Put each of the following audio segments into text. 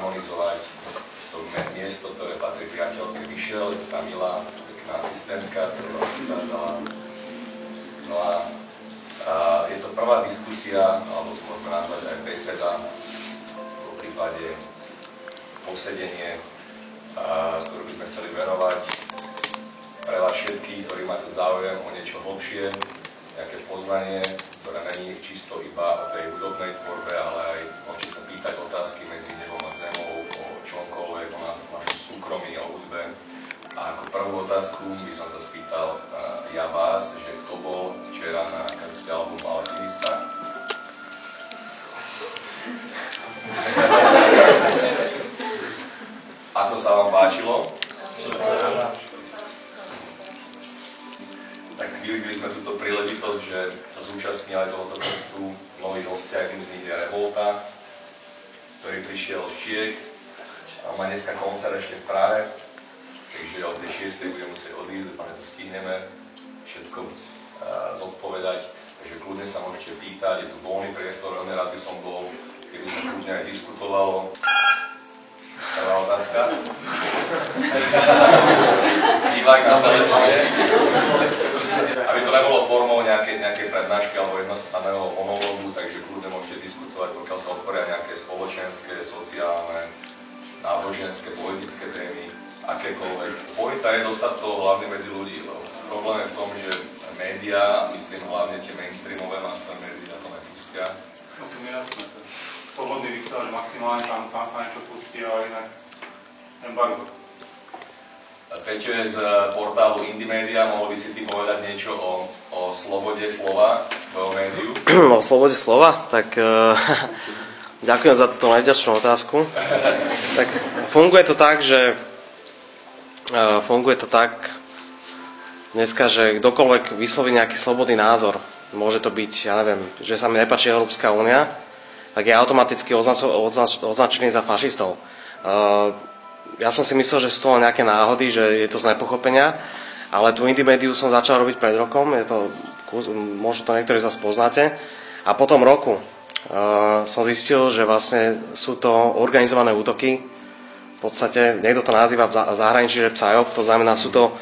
zharmonizovať to miesto, ktoré patrí priateľke Michelle, je to tá milá, pekná asistentka, ktorá vás vychádzala. No a je to prvá diskusia, alebo môžeme nazvať aj beseda, v prípade posedenie, ktorú by sme chceli verovať pre vás všetkých, ktorí máte záujem o niečo hlbšie, nejaké poznanie, ktoré není čisto iba o tej hudobnej tvorbe, ale aj môžete sa pýtať otázky medzi nebom a zemou, o čomkoľvek, o našom súkromí, o hudbe. A ako prvú otázku by som sa spýtal ja vás, že kto bol včera na krste albumu Alchymista? Ako sa vám páčilo? Tak využili sme túto príležitosť, že sa zúčastnili aj tohoto krstu noví hostia, jedným z nich je Revolta, ktorý prišiel z Čiech a má dneska koncert ešte v Prahe, takže o tej 6. budeme musieť odísť, dúfam, že to stihneme všetko zodpovedať, takže kľudne sa môžete pýtať, je tu voľný priestor, veľmi rád by som bol, keby sa kľudne aj diskutovalo. Prvá otázka. Divák na telefóne. Aby to nebolo formou nejakej prednášky alebo jednostranného monológu, takže kľudne môžete diskutovať, pokiaľ sa otvoria nejaké spoločenské, sociálne, náboženské, politické témy, akékoľvek. Pointa je dostať toho hlavne medzi ľudí. Problém je v tom, že médiá, myslím hlavne tie mainstreamové nástroje médiá to nepustia. No to mi jasné. Slobodný vysielač maximálne, tam sa niečo pustí, ale inak embargo. Peťo je z portálu Indymedia, mohol by si ty povedať niečo o slobode slova, tvojho médiu? O slobode slova? Tak ďakujem za túto najvďačnú otázku. Tak funguje to tak, dneska, že kdokoľvek vysloví nejaký slobodný názor, môže to byť, ja neviem, že sa mi nepáči Európska únia, tak je automaticky označený za fašistov. Ja som si myslel, že sú to nejaké náhody, že je to z nepochopenia, ale tú Indymédiu som začal robiť pred rokom, možno to niektorí z vás poznáte, a po tom roku som zistil, že vlastne sú to organizované útoky, v podstate niekto to nazýva v zahraničí, že PSYOP, to znamená, sú to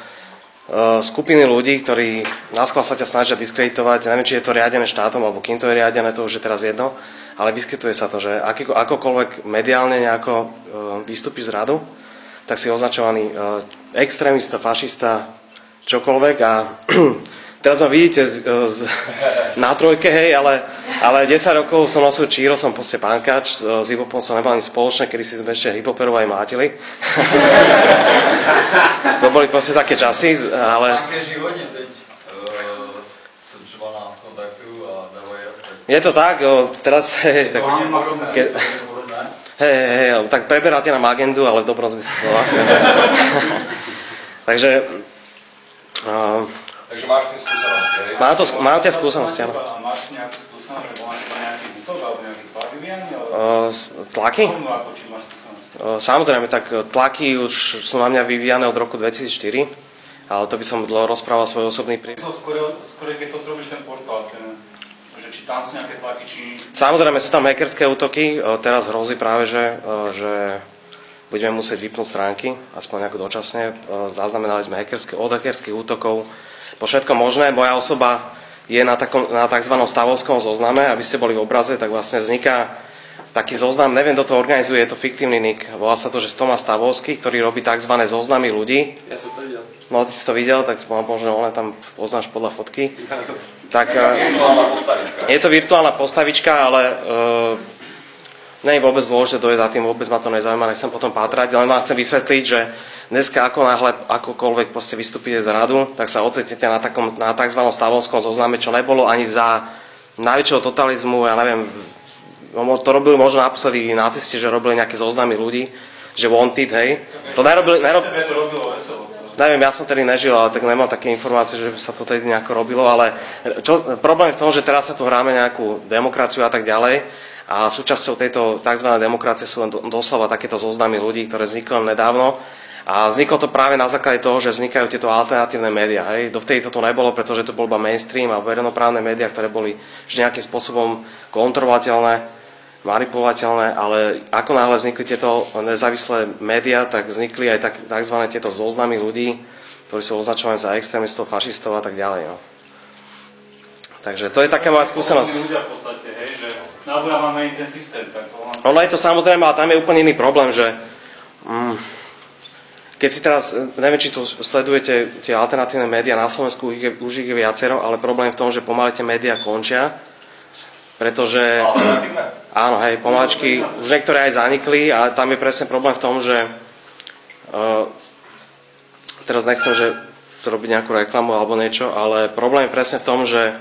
skupiny ľudí, ktorí náskôr sa ťa snažia diskreditovať, neviem, či je to riadené štátom, alebo kým to je riadené, to už je teraz jedno, ale vyskytuje sa to, že akokoľvek mediálne nejako vystúpiš z radu, tak si označovaný extrémista, fašista, čokoľvek a teraz ma vidíte na trojke, hej, ale 10 rokov som nosil číro, som proste pánkač, s hiphopom som nemal nič spoločné, kedy si sme ešte hiphoperov aj mlátili. To boli proste také časy, ale... Je to tak, teraz... tak preberáte nám agendu, ale v dobrom zmysle slova. Takže máš tie skúsenosti, hej? Mám tie skúsenosti, áno. A máš nejakú skúsenosť, že bola nejaký útok alebo nejaký tlak vyvíjaný? Tlaky? Samozrejme, tak tlaky už sú na mňa vyvíjané od roku 2004, ale to by som dlho rozprával svoj osobný príbeh. Skôr keď to robíš ten portál, že či tam sú nejaké tlaky, či... Samozrejme, sú tam hackerské útoky, teraz hrozí práve, že budeme musieť vypnúť stránky, aspoň nejako dočasne. Zaznamenali sme od hackerských útokov po všetko možné. Moja osoba je na tzv. Stavovskom zozname, aby ste boli v obraze, tak vlastne vzniká taký zoznam, neviem, kto to organizuje, je to fiktívny nick, volá sa to, že Tomáš Stavovský, ktorý robí tzv. Zoznamy ľudí. Ja som to videl. No, ty si to videl, tak možno tam poznáš podľa fotky. Tak, je to virtuálna postavička, ale nie je vôbec dôležité, kto je za tým, vôbec ma to nezaujíma, nechcem potom pátrať, len vám chcem vysvetliť, že dneska akokoľvek vystúpite z radu, tak sa ocitnete na tzv. Stavovskom zozname, čo nebolo ani za najväčšieho totalizmu, ja neviem, to robili možno naposledy nacisti, že robili nejaké zoznamy ľudí, že wanted, hej. To nerobili neviem, ja som tedy nežil, ale tak nemal také informácie, že by sa to tedy nejako robilo, ale problém je v tom, že teraz sa tu hráme nejakú demokraciu a tak ďalej a súčasťou tejto tzv. Demokracie sú len doslova takéto zoznamy ľudí, ktoré vznikli nedávno a vzniklo to práve na základe toho, že vznikajú tieto alternatívne médiá. Dovtedy to nebolo, pretože to bol iba mainstream a verejnoprávne médiá, ktoré boli vždy nejakým spôsobom kontrolovateľné. manipulovateľné, ale ako náhle vznikli tieto nezávislé médiá, tak vznikli aj tzv. Tieto zoznamy ľudí, ktorí sú označovaní za extrémistov, fašistov a tak ďalej. No. Takže to je taká moja skúsenosť. Ľudia v podstate, hej, že náboja máme aj ten systém. Tak ono je to samozrejme, ale tam je úplne iný problém, že keď si teraz, neviem, či tu sledujete tie alternatívne médiá na Slovensku, už ich je viacero, ale problém je v tom, že pomaly tie médiá končia, pretože... Áno, hej, pomaličky, už niektoré aj zanikli a tam je presne problém v tom, že teraz nechcem, že robiť nejakú reklamu alebo niečo, ale problém je presne v tom, že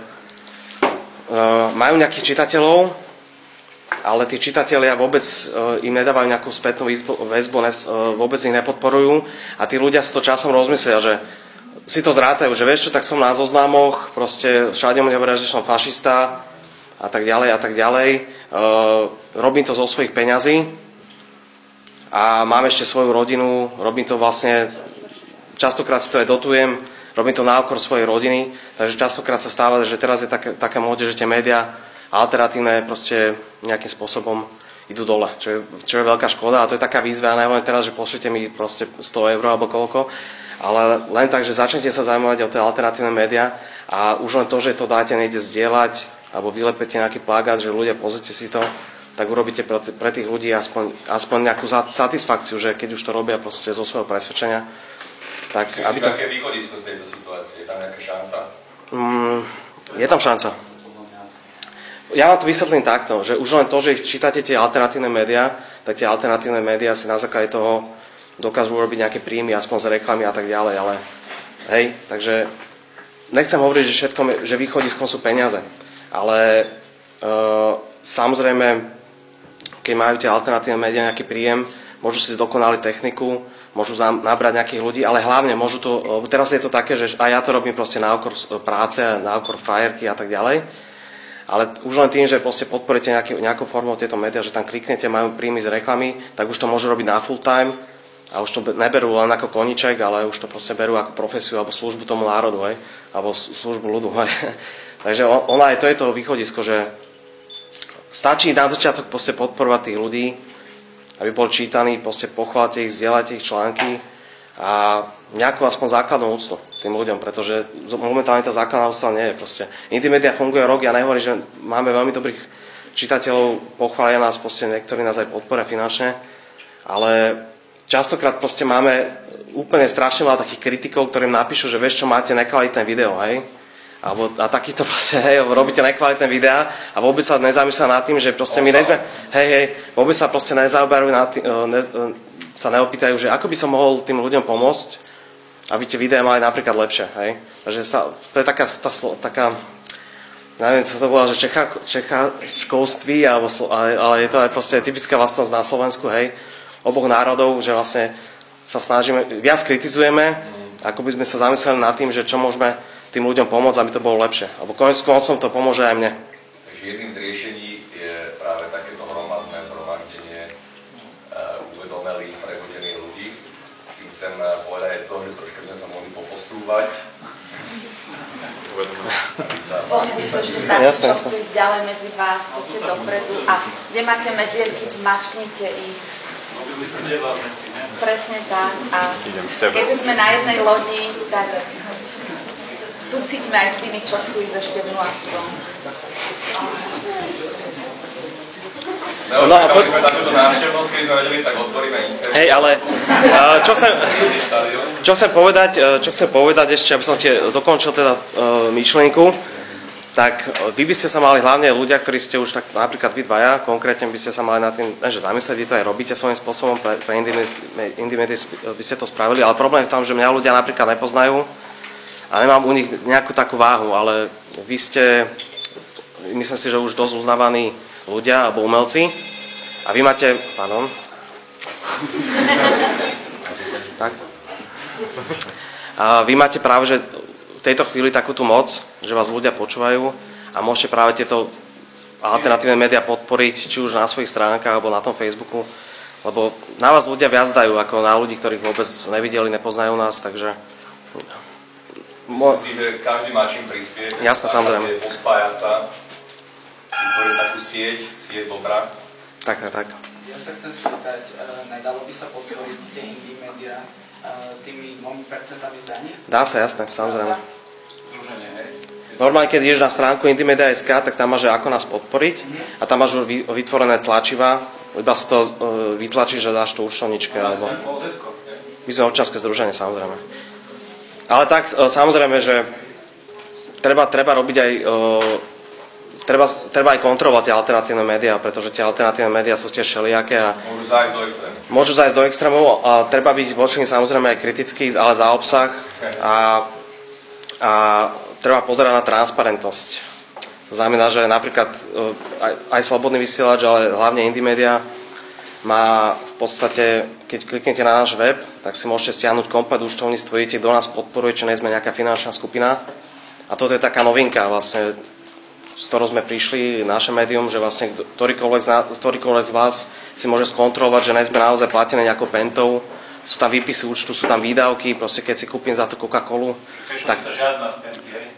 majú nejakých čitateľov, ale tí čitatelia vôbec im nedávajú nejakú spätnú väzbu, vôbec ich nepodporujú a tí ľudia si to časom rozmyslia, že si to zrátajú, že vieš čo, tak som na zoznamoch, proste všade mi hovoria, že som fašista a tak ďalej a tak ďalej. Robím to zo svojich peňazí a mám ešte svoju rodinu, robím to vlastne, častokrát si to aj dotujem, robím to na úkor svojej rodiny, takže častokrát sa stáva, že teraz je také móde, že tie médiá alternatívne proste nejakým spôsobom idú dole, čo je veľká škoda a to je taká výzva, ja nehovorím teraz, že pošlite mi proste 100 eur alebo koľko, ale len tak, že začnete sa zaujímavať o tie alternatívne médiá a už len to, že to dáte niekde zdieľať alebo vylepete nejaký plagát, že ľudia, pozrite si to, tak urobíte pre tých ľudí aspoň nejakú satisfakciu, že keď už to robia proste zo svojho presvedčenia. Tak, aby to... Aké východisko z tejto situácie? Je tam nejaká šanca? Je tam šanca. Ja vám to vysvetlím takto, že už len to, že čítate tie alternatívne médiá, tak tie alternatívne médiá si na základe toho dokážu urobiť nejaké príjmy, aspoň z reklamy a tak ďalej, ale hej, takže nechcem hovoriť, že východiskom sú peniaze. Ale samozrejme, keď majú tie alternatívne médiá nejaký príjem, môžu si zdokonaliť techniku, môžu nabrať nejakých ľudí, ale hlavne môžu to, teraz je to také, že aj ja to robím proste na úkor práce, na úkor frajerky a tak ďalej, ale už len tým, že proste podporíte nejakou formou tieto médiá, že tam kliknete, majú príjmy z reklamy, tak už to môžu robiť na full time a už to neberú len ako koníček, ale už to proste berú ako profesiu alebo službu tomu národu, hej, alebo službu ľudu, hej. Takže to je to východisko, že stačí na začiatok podporovať tých ľudí, aby boli čítaní, pochváľte ich, zdieľajte ich články a nejakú aspoň základnú úctu tým ľuďom, pretože momentálne tá základná úcta nie je proste. Indymedia funguje rok, ja nehovorím, že máme veľmi dobrých čitateľov, pochvália nás, niektorí nás aj podporia finančne, ale častokrát máme úplne strašne veľa takých kritikov, ktorým napíšu, že vieš čo, máte nekvalitné video, hej? A takýto proste, hej, robíte nekvalitné videá a vôbec sa nezamyslia nad tým, že proste my nezme, vôbec sa proste nezaoberajú sa neopýtajú, že ako by som mohol tým ľuďom pomôcť, aby tie videá mali napríklad lepšie, hej. Takže to je taká neviem, co to volá, že Čechá školství, ale je to aj proste typická vlastnosť na Slovensku, hej, oboch národov, že vlastne sa snažíme, viac kritizujeme, ako by sme sa zamysleli nad tým, že čo môžeme tým ľuďom pomôcť, aby to bolo lepšie. Alebo konec koncom to pomôže aj mne. Takže jedným z riešení je práve takéto hromadné zhromaždenie uvedomelých, prebudených ľudí. Tým chcem povedať to, že troška by sme sa mohli poposúvať. Mohli by som ešte tak, čo chcú ísť ďalej medzi vás, poďte dopredu a kde máte medzierky, zmačknite ich. Presne tak. A keďže sme na jednej lodi, tak súciťme aj s tými, čo chcú ísť ešte dnu aspoň. No a poď... sme takúto návštevnosť, keď sme vedeli, tak otvoríme internet. Hej, ale čo chcem povedať ešte, aby som ti dokončil teda myšlienku, tak vy by ste sa mali, hlavne ľudia, ktorí ste už tak, napríklad vy dvaja, konkrétne by ste sa mali na tým, že zamyslieť, vy to aj robíte svojím spôsobom, pre Indymedy by ste to spravili, ale problém je v tom, že mňa ľudia napríklad nepoznajú, a nemám u nich nejakú takú váhu, ale vy ste, myslím si, že už dosť uznávaní ľudia alebo umelci a vy máte, tak. A vy máte práve, že v tejto chvíli takú tú moc, že vás ľudia počúvajú a môžete práve tieto alternatívne médiá podporiť, či už na svojich stránkach alebo na tom Facebooku, lebo na vás ľudia viac dajú ako na ľudí, ktorých vôbec nevideli, nepoznajú nás, takže... Myslím si, že každý má čím prispieť. Jasne, samozrejme. Pospájať sa, vytvoriť takú sieť dobra. Tak. Ja sa chcem spýtať, nedalo by sa podporiť tie indie média tými 2% zdania? Dá sa, jasné, samozrejme. Združenie, hej. Normálne, keď ideš na stránku Indymedia.sk, tak tam máš, že ako nás podporiť a tam máš vytvorené tlačivá, iba si to vytlačíš a dáš to účtovničke. Alebo... My sme občianske združenie, samozrejme. Ale tak, samozrejme, že treba robiť aj... Treba aj kontrolovať tie alternatívne médiá, pretože tie alternatívne médiá sú tiež všelijaké a môžu zájsť do extrémov a treba byť voči nim samozrejme aj kritický, ale za obsah a treba pozerať na transparentnosť. To znamená, že napríklad aj Slobodný vysielač, ale hlavne Indymedia má v podstate, keď kliknete na náš web, tak si môžete stiahnuť komplet účtovníctvo, vidíte, kto nás podporuje, či nie sme nejaká finančná skupina. A toto je taká novinka vlastne, s ktorou sme prišli, naše médium, že vlastne ktorýkoľvek z vás si môže skontrolovať, že nie sme naozaj platené nejakou pentou, sú tam výpisy účtu, sú tam výdavky, proste keď si kúpim za to Coca-Colu. Tak... žiadna penty, hej?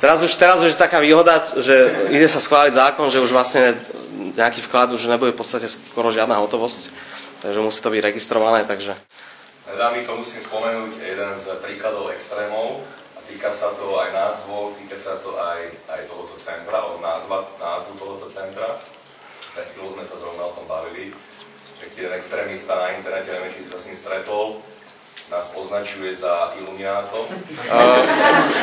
Teraz už je taká výhoda, že ide sa schváliť zákon, že už vlastne nejaký vklad už nebude v podstate skoro žiadna hotovosť, takže musí to byť registrované, takže... Dámy, to musím spomenúť jeden z príkladov extrémov. Týka sa to aj nás dvoch, týka sa to aj tohoto centra, o názvu tohoto centra. Pred chvíľou sme sa zrovna o tom bavili, že jeden extrémista na internete, neviem, či si sa s ním stretol, nás označuje za iluminátov.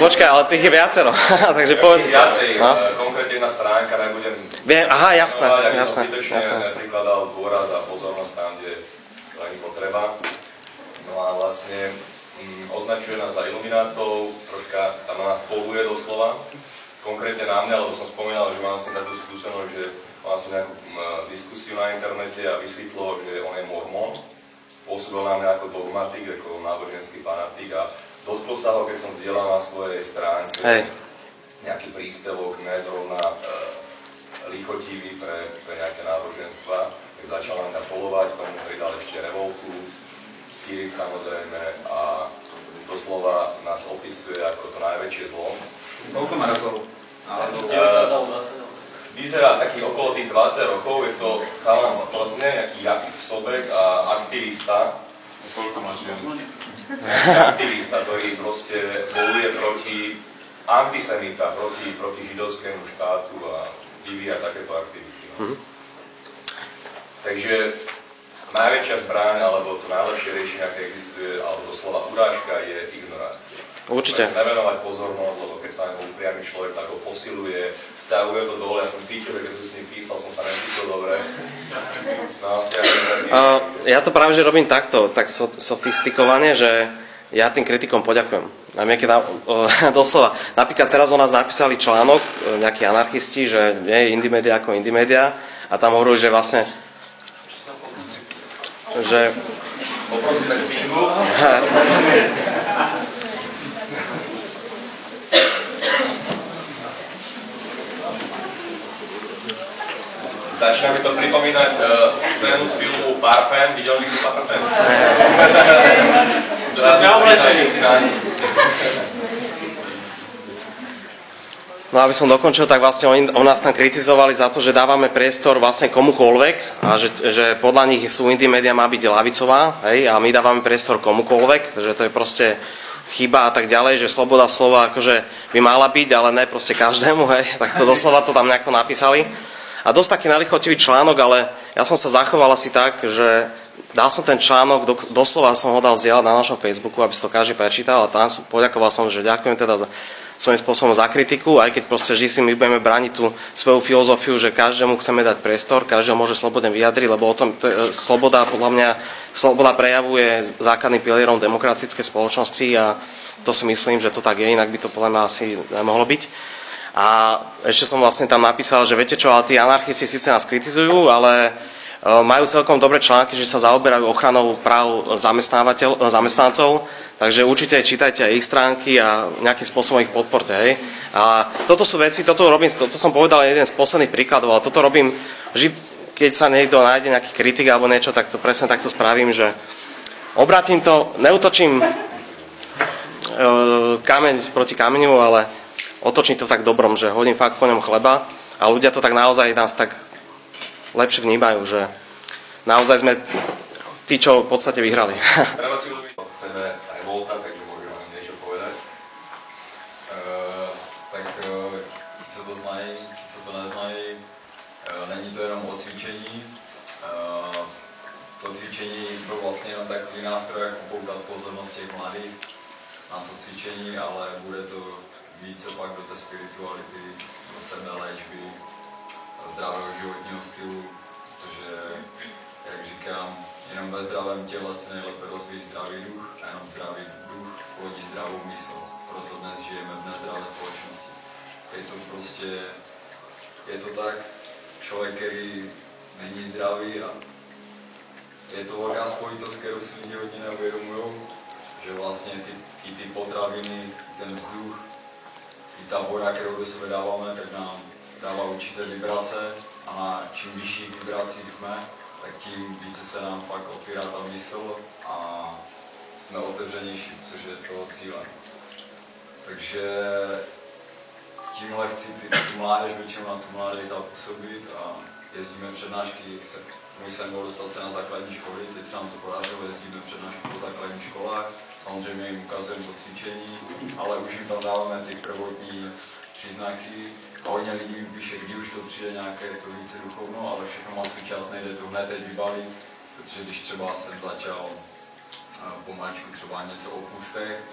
Počkaj, ale tých je viacero, takže povedz... Viacej, konkrétne jedna stránka, nebudem... Aha, jasné. Aby som zbytočne neprikladal dôraz a pozornosť tam, kde to není potreba. No a vlastne... označuje nás za iluminátov, troška tam na nás poluje doslova, konkrétne na mňa, lebo som spomínal, že mám si takú skúsenosť, že mal som nejakú diskusiu na internete a vysvetlo, že on je mormon, pôsobil na mňa ako dogmatik, ako náboženský fanatik a dotklo sa ho, keď som zdieľal na svojej stránke nejaký príspevok, nezrovna lichotivý pre nejaké náboženstva, tak začal na mňa polovať, k tomu pridal ešte revoltu, Spirit samozrejme a doslova nás opisuje ako to najväčšie zlo. Koľko má rokov? Vyzerá taký okolo tých 20 rokov, je to chalan z Plzne, nejaký Jakub Sobek a aktivista. Koľko má žien? Aktivista, ktorý proste bojuje proti antisemita, proti židovskému štátu a vyvíja takéto aktivity. Takže najväčšia zbraň, alebo to najlepšie riešenie, aké existuje, alebo doslova urážka, je ignorácia. Určite. Nevenovať pozornosť, lebo keď sa na ňu upriami človek, tak ho posiluje, sťahuje to dole. Ja som cítil, že keď som s ním písal, som sa necítil dobre. Ja to práve, že robím takto, tak sofistikovane, že ja tým kritikom poďakujem. Doslova. Napríklad teraz o nás napísali článok, nejakí anarchisti, že nie je Indymedia ako Indymedia a tam hovorili, že vlastne že... Poprosíme svingu. Začína mi to pripomínať scénu z filmu Parfém. Videl niekto Parfém? No aby som dokončil, tak vlastne oni nás tam kritizovali za to, že dávame priestor vlastne komukoľvek a že podľa nich sú Indymedia má byť ľavicová, hej, a my dávame priestor komukoľvek, že to je proste chyba a tak ďalej, že sloboda slova akože by mala byť, ale ne proste každému, hej, tak to doslova to tam nejako napísali. A dosť taký nalichotivý článok, ale ja som sa zachoval asi tak, že dal som ten článok, doslova som ho dal zdieľať na našom Facebooku, aby si to každý prečítal a tam poďakoval som, že ďakujem teda svojím spôsobom za kritiku, aj keď proste vždy si my budeme brániť tú svoju filozofiu, že každému chceme dať priestor, každému môže slobodne vyjadriť, lebo o tom sloboda, podľa mňa, sloboda prejavuje základným pilierom demokratickej spoločnosti a to si myslím, že to tak je, inak by to podľa mňa asi nemohlo byť. A ešte som vlastne tam napísal, že viete čo, ale tí anarchisti síce nás kritizujú, ale majú celkom dobré články, že sa zaoberajú ochranou práv zamestnancov, takže určite čítajte aj ich stránky a nejakým spôsobom ich podporte. Hej. A toto sú veci, toto som povedal jeden z posledných príkladov, ale toto robím, keď sa niekto nájde nejaký kritik alebo niečo, tak to presne takto spravím, že obrátim to, neutočím kameň proti kameňu, ale otočím to v tak dobrom, že hodím fakt po ňom chleba A ľudia to tak naozaj nás tak lepšie vnímajú, že naozaj sme tí, čo v podstate vyhrali. Treba si uvedomiť, že chceme revolta, takže môžem vám niečo povedať. Co to znají, co to neznají, není to jenom o cvičení. To cvičení byl vlastně jenom takový nástroj, jak upoutat pozornost těch mladých na to cvičení, ale bude to více pak do té spirituality, do sebeléčby, zdravého životního stylu, protože, jak říkám, jenom ve zdravém těle se nejlépe rozvíjí zdravý duch a jenom zdravý duch plodí zdravou mysl. Proto dnes žijeme v nezdravé společnosti. Je to tak, člověk, který není zdravý a je to velká spojitost, kterou si lidi hodně neuvědomují, že vlastně i ty potraviny, ten vzduch, i ta voda, kterou do sebe dáváme, tak nám dává určité vibrace a na čím vyšších vibracích jsme, tak tím více se nám fakt otvírá ta mysl a jsme otevřenější, což je toho cílem. Takže tímhle chci tu mládež, většinou na tu mládež zapůsobit a jezdíme přednášky, můj sen byl dostat se na základní školy, teď se nám to podařilo, jezdíme přednášky po základních školách, samozřejmě jim ukazujeme to cvičení, ale už jim tam dáváme ty prvotní příznaky a hodně lidí mi píše, kdy už to přijde nějaké to více duchovno, ale všechno má svůj čas, nejde to hned teď vybalit, protože když třeba jsem začal pomaličku třeba něco o pustech,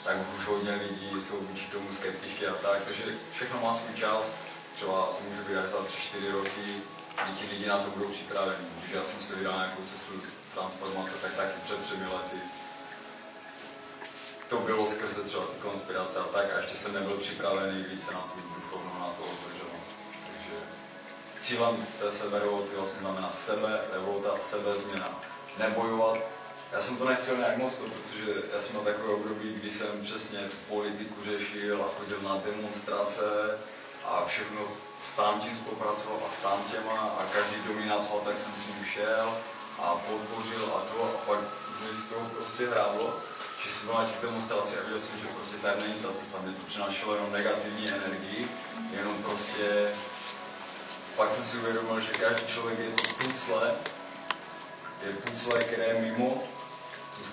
tak už hodně lidí jsou vůči tomu skeptičtí a tak, takže všechno má svůj čas, třeba to může být až za 3-4 roky, kdy ti lidi na to budou připraveni. Když já jsem si vydal nějakou cestu transformace, tak taky před 3 lety to bylo skrze třeba ty konspirace a tak a ještě jsem nebyl připravený více na tu duchovnou, na to otevřenost. Takže cílem té seberevolty vlastně znamená seberevolta, sebezměna. Nebojovat. Já jsem to nechtěl nějak moc, protože já jsem měl takové období, kdy jsem přesně tu politiku řešil a chodil na demonstrace a všechno s tamtím spolupracoval a s tamtěma a každý, kdo mi napsal, tak jsem s ním šel a podpořil a to a pak mi z toho prostě hrálo, že jsem byl na těch demonstracích a viděl jsem, že prostě tady není ta cesta, mě to přinášelo jenom negativní energii, jenom prostě pak jsem si uvědomil, že každý člověk je pucle, které je mimo tu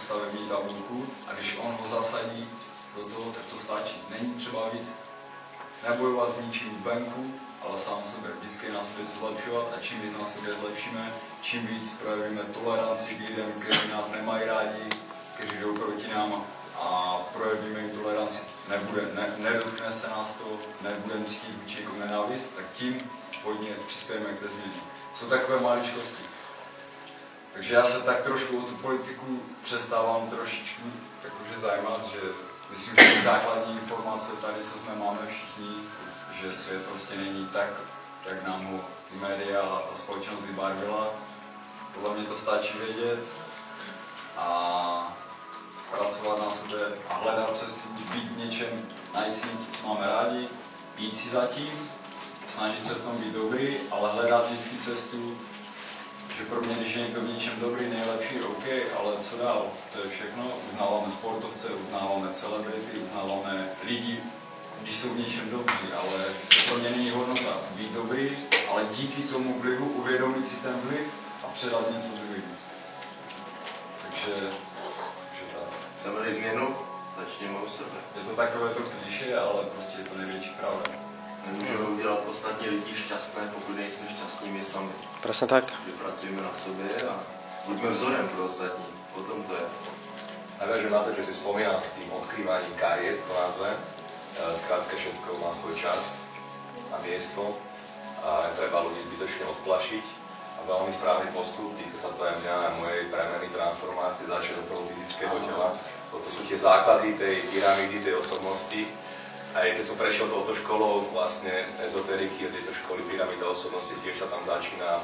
stavební tabulku a když on ho zasadí do toho, tak to stačí. Není třeba víc nebojovat s ničím venku, ale sám sobě vždycky na sobě co zlepšovat a čím víc na sobě zlepšíme, čím víc projevíme toleranci k lidem, kteří nás nemají rádi, kteří jdou proti nám a projevíme jim toleranci, nedotkne se nás to, nebudeme cítit vůči někomu nenávist, tak tím hodně přispějeme k té změně. Jsou takové maličkosti. Takže já se tak trošku o tu politiku přestávám trošičku jakože zajímat, že myslím, že základní informace tady, co jsme máme všichni, že svět prostě není tak, jak nám ho ty média a ta společnost vybarvila. Podle mě to stačí vědět a pracovat na sobě a hledat cestu, být v něčem, najít si něco, co máme rádi, jít si za tím, snažit se v tom být dobrý, ale hledat vždycky cestu, že pro mě, když je někdo v něčem dobrý, nejlepší, OK, ale co dál? To je všechno. Uznáváme sportovce, uznáváme celebrity, uznáváme lidi, když jsou v něčem dobří, ale pro mě není hodnota být dobrý, ale díky tomu vlivu uvědomit si ten vliv a předat něco druhým. Takže tak. Chceme-li změnu, začněme u sebe. Je to takové to klišé, ale prostě je to největší pravda. Nemůžeme udělat ostatní lidi šťastné, pokud nejsme šťastní my sami. Presne tak. Vypracujeme na sobě a buďme vzorem pro ostatní. Potom to je. Navážem na to, že si spomínal s tým odkrývaním kariet, to nazve. Skrátka všetko má svoj čas a miesto a netreba ľudí zbytočne odplašiť. A veľmi správny postup, týka sa to aj mňa a mojej premeny transformácie, začať do toho fyzického tela. Toto sú tie základy tej pyramídy, tej osobnosti. Aj keď som prešiel touto školou vlastne ezoteriky, tejto školy pyramída osobnosti, tiež sa tam začína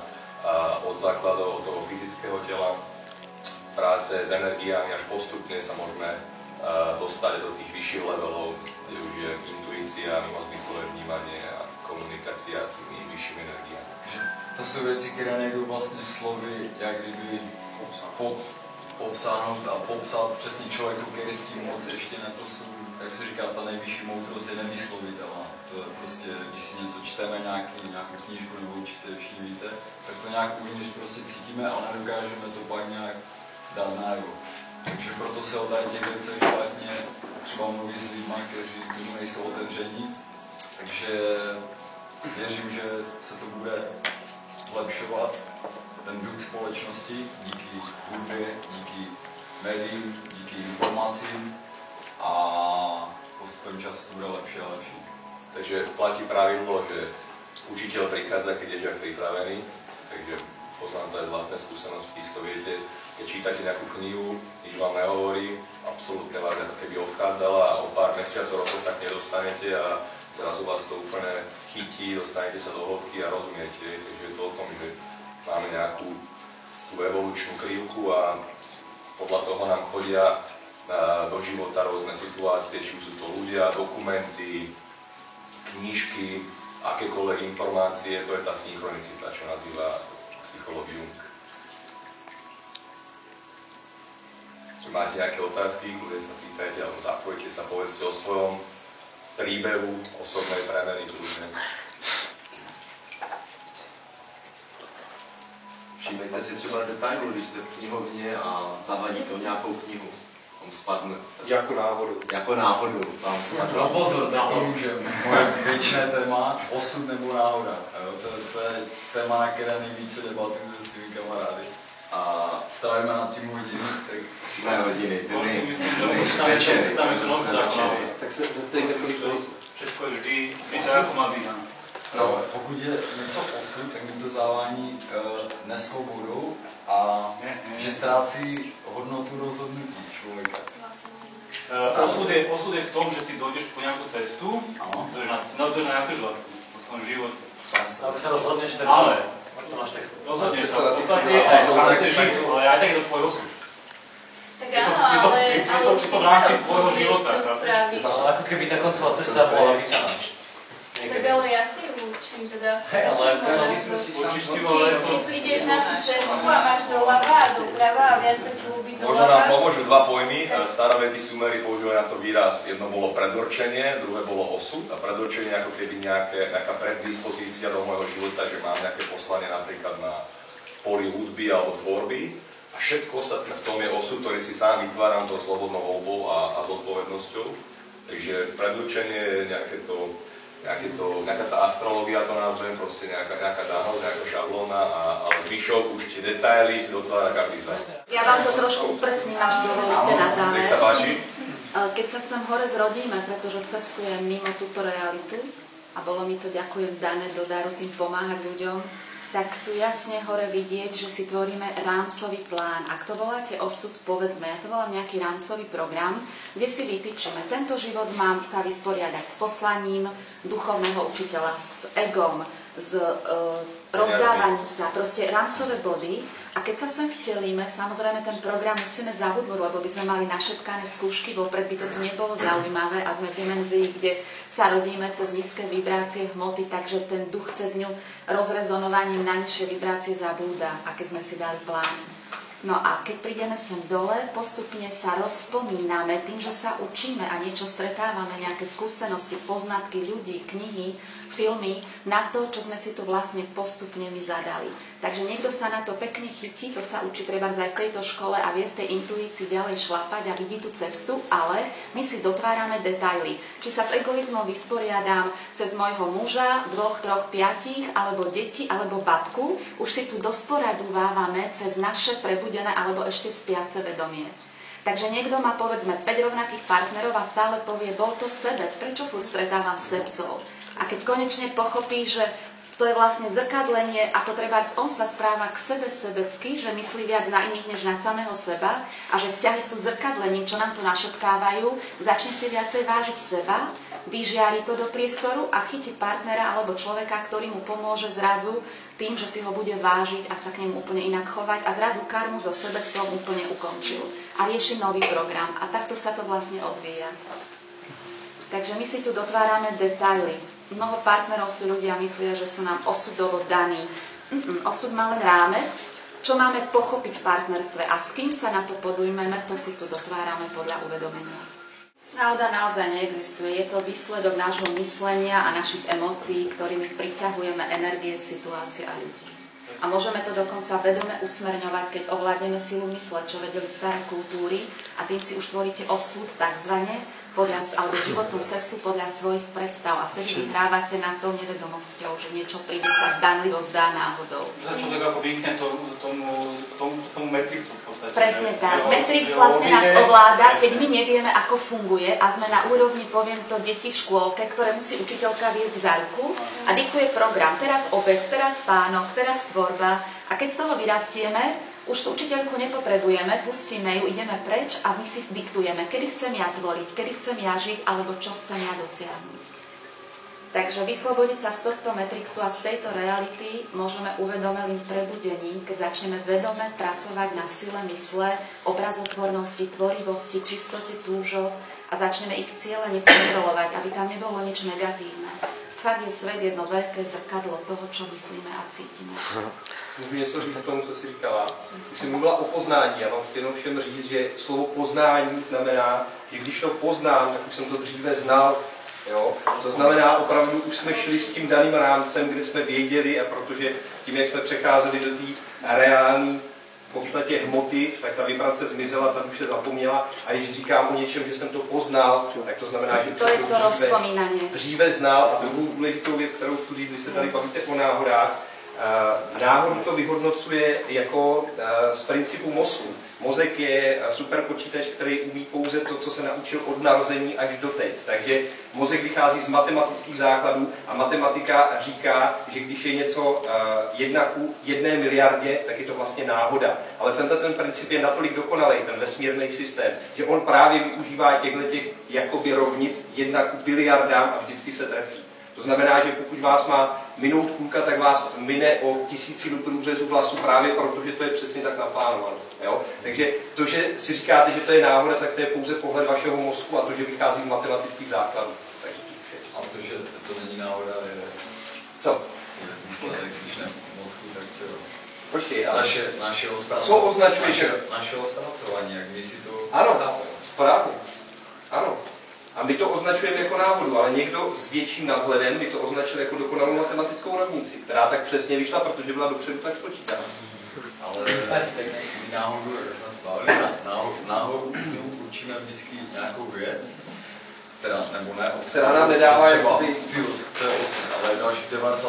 od základov, od toho fyzického tela, práce s energiami, až postupne sa môžeme dostať do tých vyšších levelov, kde už je intuícia, mimozmyslové vnímanie a komunikácia tými vyššími energiami. To jsou věci, které nejdou vlastně slovy, jak kdyby obsáhnout a popsat přesně člověku, který s tím moc ještě neposunul. Jak se říká, ta nejvyšší moudrost je nevyslovitelná. To je prostě, když si něco čteme, nějakou knížku nebo určitě všichni víte, tak to nějak uvnitř prostě cítíme a nedokážeme to pak nějak dát najevo. Takže proto se o těch věcech špatně třeba mluví s lidmi, kteří k tomu nejsou otevření. Takže věřím, že se to bude zlepšovat, ten duch společnosti, díky hudbě, díky médiím, díky informacím a postupem času to bude lepší a lepší. Takže platí pravidlo, že učiteľ prichádza, keď je žiak pripravený, takže poznám to aj z vlastnej skúsenosti, to viete, keď čítate nejakú knihu, nič vám nehovorí, absolútne vás ako keby odchádzala a o pár mesiacov, rokov sa k nej dostanete a zrazu vás to úplne chytí, dostanete sa do hĺbky a rozumiete, takže je to o tom, že máme nejakú tú evolučnú krivku a podľa toho nám chodia do života rôzne situácie, či už sú to ľudia, dokumenty, knižky, akékoľvek informácie, to je tá synchronicita, čo nazýva psychológ Jung. Máte nejaké otázky, kde sa pýtajte, alebo zapojte sa, povedzte o svojom príbehu, osobnej premeny, kľudne. Všímejte si třeba detailu, když jste v knihovně a zavadí to nějakou knihu. Tam spadne. Jako náhodu. Jako náhodu. Tam spadne. No pozor, na to můžeme. Moje věčné téma, osud nebo náhoda. To je téma, na které nejvíce debatuju se svými kamarády. A strávíme nad tím hodiny, tak... Ne hodiny, dny, večery, večery. Tak se zeptejte, kolik všechno je vždy to jako má být. No, pokud je něco osud, tak mi to zavání nesvobodou a že ztrácí hodnotu rozhodnutí člověka. Osud je v tom, že ty dojdeš po nějakou cestu, dojdeš na nějakou žlatku, po svém životě. Aby se rozhodneš ten ale. Rozhodneš sa, v podstate, ale chceš žiť, ale aj tak je to tvoj osud. Tak áno, ale je to v rámci tvojho života. Ale ako keby tá koncová cesta bola vypísaná. Tak ale ja si učím teda. Hej, ale potom by sme si sám Ty prídeš na tú cestu a máš doľava a doprava a viac sa ti ľúbi doľava. Možno nám pomôžu dva pojmy. Staroveky Sumeri použili na to výraz. Jedno bolo predurčenie, druhé bolo osud. A predurčenie ako keby nejaká preddispozícia do môjho života, že mám nejaké poslanie napríklad na poli hudby alebo tvorby. A všetko ostatné v tom je osud, ktorý si sám vytváram tou slobodnou voľbou a zodpovednosťou. Takže predurčenie je nejaká tá astrológia, to nazvem, proste nejaká dánosť, nejaká šablóna, ale zvyšok už tie detaily si dotvára každý sám. Ja vám to trošku upresním, až dovolíte na záver. Nech sa páči. Keď sa sem hore zrodíme, pretože cestujem mimo túto realitu a bolo mi to, ďakujem, dané do daru tým pomáhať ľuďom, tak sú jasne hore vidieť, že si tvoríme rámcový plán. Ak to voláte osud, povedzme, ja to volám nejaký rámcový program, kde si vytýčime, tento život mám sa vysporiadať s poslaním duchovného učiteľa, s egom, s rozdávaním sa, proste rámcové body. A keď sa sem vtelíme, samozrejme ten program musíme zabudnúť, lebo by sme mali našepkané skúšky, vopred by to tu nebolo zaujímavé a sme v dimenzii, kde sa rodíme cez nízke vibrácie hmoty, takže ten duch cez ňu rozrezonovaním na nižšie vibrácie zabúda, aké sme si dali plány. No a keď prídeme sem dole, postupne sa rozpomíname tým, že sa učíme a niečo stretávame, nejaké skúsenosti, poznatky ľudí, knihy, filmy, na to, čo sme si tu vlastne postupne my zadali. Takže niekto sa na to pekne chytí, to sa učí treba aj v tejto škole a vie v tej intuícii ďalej šlapať a vidí tú cestu, ale my si dotvárame detaily. Či sa s egoizmom vysporiadam cez môjho muža, 2, 3, 5, alebo deti, alebo babku, už si tu dosporadúvávame cez naše prebudené alebo ešte spiace vedomie. Takže niekto má povedzme 5 rovnakých partnerov a stále povie, bol to sebec, prečo furt stretávam sebcov? A keď konečne pochopí, že to je vlastne zrkadlenie, ako trebárs on sa správa k sebe sebecky, že myslí viac na iných než na samého seba a že vzťahy sú zrkadlením, čo nám tu našepkávajú, začne si viacej vážiť seba, vyžiari to do priestoru a chytí partnera alebo človeka, ktorý mu pomôže zrazu tým, že si ho bude vážiť a sa k nemu úplne inak chovať a zrazu karmu so sebectvom úplne ukončil a rieši nový program a takto sa to vlastne odvíja. Takže my si tu dotvárame detaily. Mnoho partnerov si ľudia myslia, že sú nám osudovo daní. Osud má len rámec čo máme pochopiť v partnerstve a s kým sa na to podujmeme, to si tu dotvárame podľa uvedomenia. Náhoda naozaj neexistuje. Je to výsledok nášho myslenia a našich emócií, ktorými priťahujeme energie, situácie a ľudí. A môžeme to dokonca vedome usmerňovať, keď ovládneme silu mysle, čo vedeli staré kultúry, a tým si už tvoríte osud takzvané, alebo životnú cestu podľa svojich predstav. A vtedy vyhrávate nad tou nevedomosťou, že niečo príde sa zdanlivo zdá náhodou. Človek ako vymkne tomu Matrixu v podstate. Presne tak. Matrix vlastne nás ovláda, keď my nevieme, ako funguje a sme na úrovni, poviem to, detí v škôlke, ktoré musí učiteľka viesť za ruku a diktuje program. Teraz obed, teraz spánok, teraz tvorba. A keď z toho vyrastieme, už tú učiteľku nepotrebujeme, pustíme ju, ideme preč a my si diktujeme, kedy chcem ja tvoriť, kedy chcem ja žiť, alebo čo chcem ja dosiahnuť. Takže vyslobodiť sa z tohto Matrixu a z tejto reality môžeme uvedomelým prebudením, keď začneme vedome pracovať na sile mysle, obrazotvornosti, tvorivosti, čistote túžob a začneme ich cieľene kontrolovať, aby tam nebolo nič negatívne. Fakt je svět jedno velké zrkadlo toho, co myslíme a cítíme. Můžu něco říct k tomu, co jsi říkala? Ty jsi mluvila o poznání. Já vám chci jenom všem říct, že slovo poznání znamená, že když to poznám, tak už jsem to dříve znal. Jo? To znamená, opravdu už jsme šli s tím daným rámcem, kde jsme věděli, a protože tím, jak jsme přecházeli do té reální v podstatě hmoty, tak ta vibrace zmizela, ta duše zapomněla, a když říkám o něčem, že jsem to poznal, tak to znamená, že to je to dříve znal. A druhou důležitou věc, kterou chci říct, když se tady bavíte o náhodách, náhodu to vyhodnocuje jako z principu mozku. Mozek je superpočítač, který umí pouze to, co se naučil od narození až doteď. Takže mozek vychází z matematických základů a matematika říká, že když je něco 1:1 miliardě, tak je to vlastně náhoda. Ale ten princip je natolik dokonalý, ten vesmírný systém, že on právě využívá těchto jakoby rovnic 1:biliardám a vždycky se trefí. To znamená, že pokud vás má minout kulka, tak vás mine o 1000 průřezů vlasů právě proto, že to je přesně tak naplánováno. Jo? Takže to, že si říkáte, že to je náhoda, tak to je pouze pohled vašeho mozku a to, že vychází z matematických základů. Takže a to, že to není náhoda, je... Co? Výsledek, když ne mozku, tak to... Počkej, ale... Našeho co označuje, že... Našeho zpracování, jak my si to... Ano, správně. Ano. A my to označujeme jako náhodu, ale někdo s větším nadhledem by to označil jako dokonalou matematickou rovnici, která tak přesně vyšla, protože byla dopředu tak spočítána. Ale náhodu, jak jsme spávali, náhodu učíme vždycky nějakou věc, která, nebo ne, která nám nedává jakoby... To je 8, ale další 90%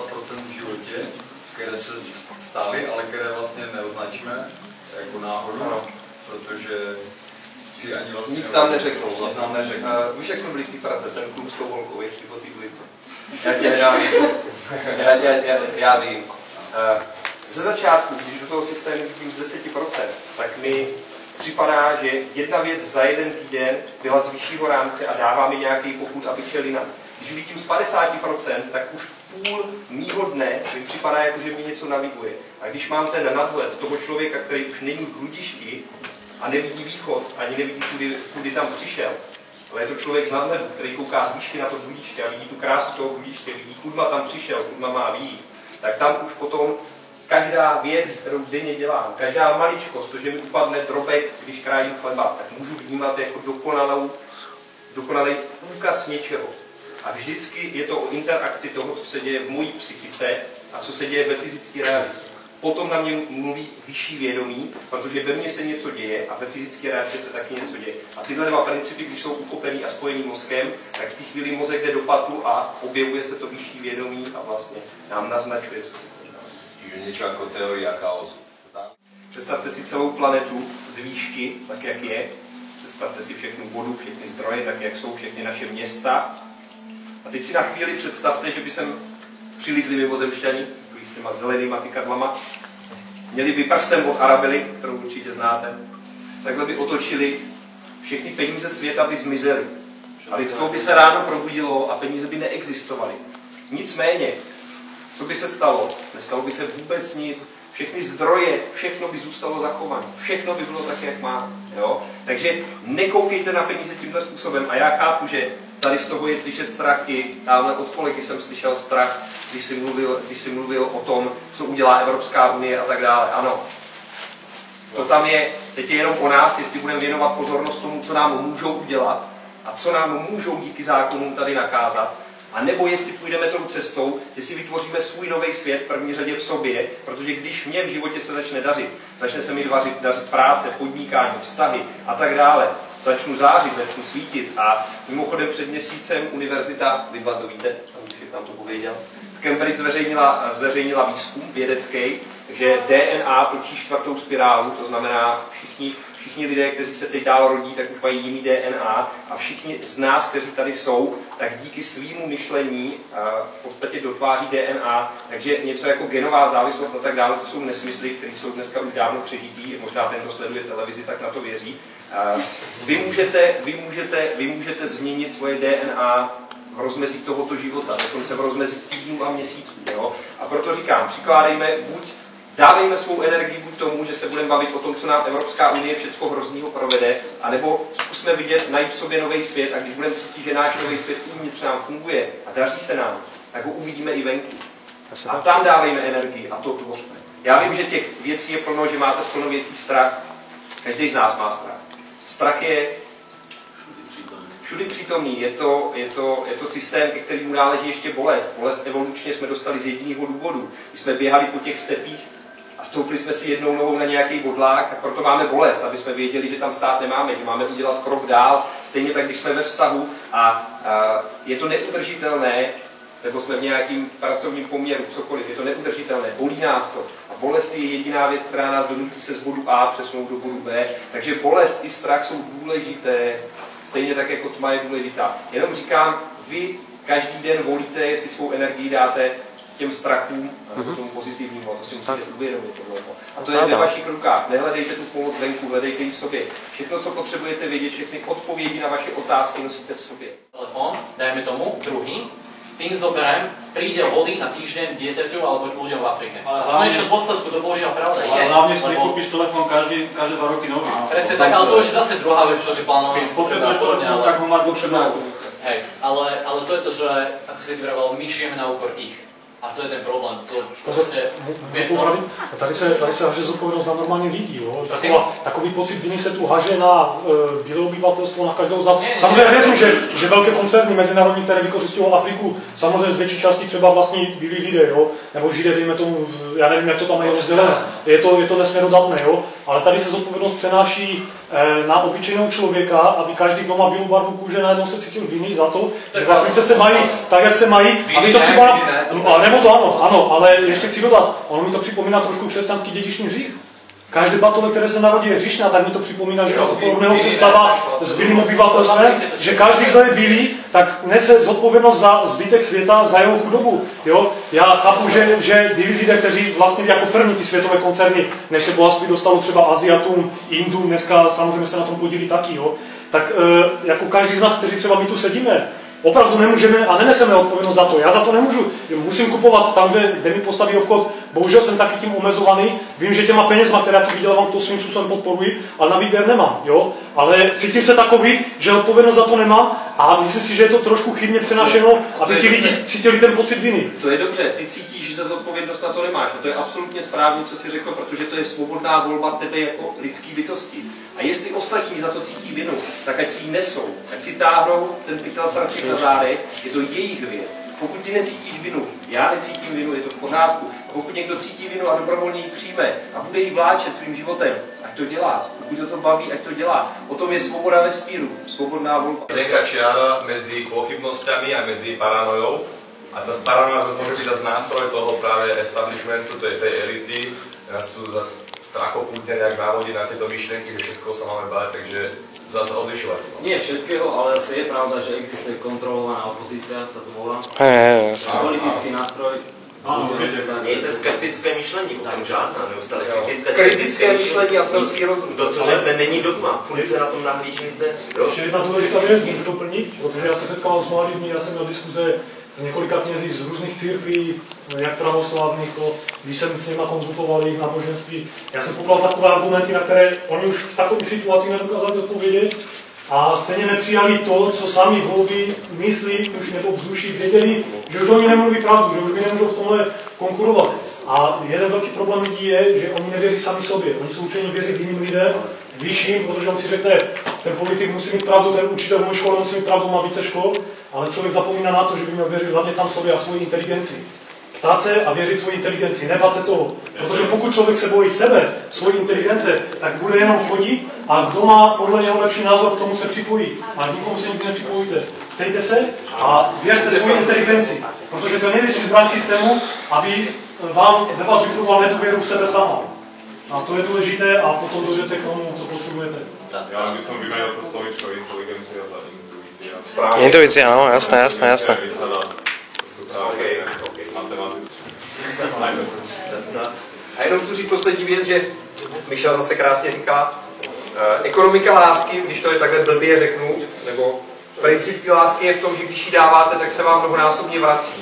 v životě, které se staly, ale které vlastně neoznačíme jako náhodu, protože si ani vlastně nic nám neřeknou. Nic nám neřeknou. Víš, jak jsme byli v té Praze, ten klub s tou holkou, ještě po té ulici. Já vím. Ze začátku, když do toho systému vidím z 10%, tak mi připadá, že jedna věc za jeden týden byla z vyššího rámce a dává mi nějaký pokud, abych šel jinam. Když vidím z 50%, tak už půl mýho dne mi připadá, jako že mi něco naviguje. A když mám ten nadhled toho člověka, který už není v bludišti a nevidí východ, ani nevidí, kudy tam přišel, ale je to člověk z nadhledu, který kouká z výšky na to bludiště a vidí tu krásu toho bludiště, vidí, kudma tam přišel, kudma má výjít, tak tam už potom každá věc, kterou denně dělám, každá maličkost, to, že mi upadne drobek, když krájím chleba, tak můžu vnímat jako dokonalý úkaz něčeho. A vždycky je to o interakci toho, co se děje v mojí psychice a co se děje ve fyzické realitě. Potom na mě mluví vyšší vědomí, protože ve mně se něco děje a ve fyzické realitě se taky něco děje. A tyhle dva principy, když jsou uchopený a spojený mozkem, tak v té chvíli mozek jde do patu a objevuje se to vyšší vědomí a vlastně nám naznačuje, co se děje. Čiže něco jako teoria chaosu. Představte si celou planetu z výšky, tak jak je. Představte si všechnu vodu, všechny zdroje, tak jak jsou všechny naše města. A teď si na chvíli představte, že by sem přilítli mimozemšťani, s těma zelenýma tykadlama, měli by prstem od Arabely, kterou určitě znáte, takhle by otočili, všechny peníze světa by zmizely. A lidstvo by se ráno probudilo a peníze by neexistovaly. Nicméně, co by se stalo? Nestalo by se vůbec nic. Všechny zdroje, všechno by zůstalo zachované. Všechno by bylo tak, jak má. Jo? Takže nekoukejte na peníze tímhle způsobem. A já chápu, že tady z toho je slyšet strach, i tamhle od kolegy jsem slyšel strach, když jsi mluvil o tom, co udělá Evropská unie a tak dále. Ano, To tam je, teď je jenom o nás, jestli budeme věnovat pozornost tomu, co nám můžou udělat a co nám můžou díky zákonům tady nakázat, a nebo jestli půjdeme tou cestou, jestli vytvoříme svůj nový svět v první řadě v sobě, protože když mě v životě se začne dařit, začne se mi dařit práce, podnikání, vztahy a tak dále, začnu zářit, začnu svítit a mimochodem před měsícem univerzita, vy dva to víte, nám to pověděl, v Cambridge zveřejnila výzkum vědecký, že DNA točí čtvrtou spirálu, to znamená všichni lidé, kteří se teď dál rodí, tak už mají jiný DNA a všichni z nás, kteří tady jsou, tak díky svýmu myšlení v podstatě dotváří DNA, takže něco jako genová závislost a tak dále, to jsou nesmysly, které jsou dneska už dávno přežitý, možná ten, kdo sleduje televizi, tak na to věří. Vy můžete změnit svoje DNA v rozmezí tohoto života, dokonce v rozmezí týdnů a měsíců. Jo? A proto říkám, přikládejme dávejme svou energii buď tomu, že se budeme bavit o tom, co nám Evropská unie všecko hroznýho provede, anebo zkusme vidět, najít v sobě nový svět a když budeme cítit, že náš nový svět uvnitř nám funguje a daří se nám, tak ho uvidíme i venku. A tam dávejme energii a to tvořme. Já vím, že těch věcí je plno, že máte z plno věcí strach. Každý z nás má strach. Strach je všudy přítomný. Je to systém, ke kterému náleží ještě bolest. Bolest evolučně jsme dostali z jediného důvodu. Když jsme běhali po těch stepích a stoupili jsme si jednou nohou na nějaký bodlák, tak proto máme bolest, aby jsme věděli, že tam stát nemáme, že máme udělat krok dál. Stejně tak, když jsme ve vztahu a je to neudržitelné, nebo jsme v nějakým pracovním poměru, cokoliv, je to neudržitelné, bolí nás to. A bolest je jediná věc, která nás donutí se z bodu A přesunout do bodu B. Takže bolest i strach jsou důležité, stejně tak jako tma je důležitá. Jenom říkám, vy každý den volíte, jestli svou energii dáte těm strachům nebo tomu pozitivnímu, a to si musíte uvědomit. A to je ve vašich rukách. Nehledejte tu pomoc venku, hledejte ji v sobě. Všechno, co potřebujete vědět, všechny odpovědi na vaše otázky nosíte v sobě. Telefón, dajme tomu, druhý. Tým zoberiem, príde vody na týždeň dieťaťu alebo ľuďom v Afrike. V konečnom dôsledku to božia pravda je. Ale hlavne si nekúpiš telefón každé 2 roky nový. Presne tak, ale to už je zase druhá vec, že plánovanie. Keď potrebuješ telefón, tak ho máš dlhšie na ruku. Hej, ale to je to, že, ako si vybrával, my žijeme na úkor ich. A to je ten problém. Tady se haže zodpovědnost na normální lidi. Jo? Takový pocit viny se tu haže na bílé obyvatelstvo, na každou z nás. Samozřejmě věřím, že velké koncerny mezinárodní, které vykořistují Afriku, samozřejmě z větší části třeba vlastní bílí lidé, jo? Nebo Židé, dejme tomu, já nevím, jak to tam je rozdělené. Je to nesměrodatné, jo? Ale tady se zodpovědnost přenáší na obyčejného člověka, aby každý, kdo má bílou barvu kůže, najednou se cítil vinný za to, že v Africe se mají tak, jak se mají. A mi to připomíná, nebo to ano, ale ještě chci dodat, ono mi to připomíná trošku křesťanský dědičný hřích. Každé batole, které se narodí, je hříšné, tak mi to připomíná, že něco podobného se stává s bílým obyvatelstvem, že každý, kdo je bílý, tak nese zodpovědnost za zbytek světa, za jeho chudobu. Jo? Já chápu, že bílí lidé, kteří vlastně jako první ty světové koncerny, než se bohatství dostalo třeba Aziatům, Indům, dneska samozřejmě se na tom podílí taky, jo? Tak jako každý z nás, kteří třeba my tu sedíme, opravdu nemůžeme a neneseme odpovědnost za to. Já za to nemůžu. Musím kupovat tam, kde mi postaví obchod. Bohužel jsem taky tím omezovaný. Vím, že těma penězma, které tu vydělávám, to svým způsobem podporuji, ale na výběr nemám. Jo? Ale cítím se takový, že odpovědnost za to nemám a myslím si, že je to trošku chybně přenášeno, aby ti lidi cítili ten pocit viny. To je dobře. Ty cítíš, že za zodpovědnost na to nemáš. A to je absolutně správně, co jsi řekl, protože to je svobodná volba tebe jako lidský bytosti. A jestli ostatní za to cítí vinu, tak ať si ji nesou, ať si táhnou ten pytel sraček na zádech, je to jejich věc. Pokud ty necítíš vinu, já necítím vinu, je to v pořádku. A pokud někdo cítí vinu a dobrovolně ji přijme a bude ji vláčet svým životem, ať to dělá. Pokud to baví, ať to dělá. O tom je svoboda vesmíru, svobodná volba. Tenká čiara medzi pochybnosťami a medzi paranojou. A tá paranoja zase môže byť zase nástroj toho práve establishmentu, tej elity. Nás sú zase strachopútne nejak návodiť na tieto myšlienky, že všetko sa máme báť, takže zase odlišovať. Nie všetkého, ale zase je pravda, že existuje kontrolovaná opozícia, sa to volá. Politický nástroj. Nie je to skeptické myšlení, potom žádná, neustále kritické myšlení a selský rozum. To, co řekne, není dogma, furt se na tom nahlížíte. Ještě jedna důležitá věc, můžu doplnit, protože já se setkal s mnoha lidmi, já jsem měl diskuze s několika knězi z různých církví, jak pravoslavných, když jsem s nimi konzultoval jejich náboženství. Já jsem poklal takové argumenty, na které oni už v takové situaci nedokázali odpovědět a stejně nepřijali to, co sami v hloubi myslí, už nebo v duši věděli, že už oni nemluví pravdu, že už mi nemůžou v konkurovat. A jeden velký problém lidí je, že oni nevěří sami sobě. Oni jsou učeni věřit jiným lidem, vyšším, protože on si řekne, ten politik musí mít pravdu, ten učitel v škole musí mít pravdu, má více škol, ale člověk zapomíná na to, že by měl věřit hlavně sám sobě a svoji inteligenci. Ptát se a věřit svoji inteligenci, nebát se toho. Protože pokud člověk se bojí sebe, svojí inteligence, tak bude jenom chodit a kdo má podle něho lepší názor, k tomu se připojí. A nikomu se nikdy nepřipojíte. Ptejte se a věřte svoji inteligenci. Protože to je největší zbraň systému, aby ve vás vybudoval nedůvěru v sebe sama. A to je důležité a potom dojdete k tomu, co potřebujete. Já bych som vymenil to slovičko inteligencia za intuícia. Intuícia, no, jasné. A jenom chci říct poslední věc, že Michal zase krásně říká, ekonomika lásky, když to je takhle blbě řeknu, nebo princip té lásky je v tom, že když ji dáváte, tak se vám mnohonásobně vrací.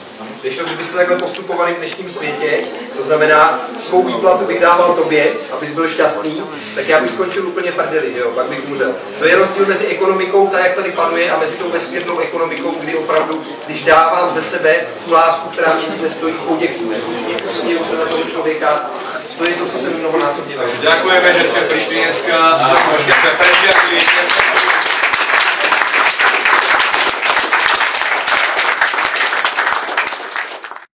Když to byste takhle postupovali v dnešním světě, to znamená, svou výplatu bych dával tobě, abys byl šťastný, tak já bych skončil úplně prdeli, jo, pak bych umřel. To je rozdíl mezi ekonomikou, tak jak tady panuje, a mezi tou vesmírnou ekonomikou, kdy opravdu, když dávám ze sebe tu lásku, která mě nic nestojí, poděkuju, usměju se na toho člověka, to je to, co se mnohonásobně dá. Takže ďakujeme, že ste prišli dneska a môžete sa preťažiť.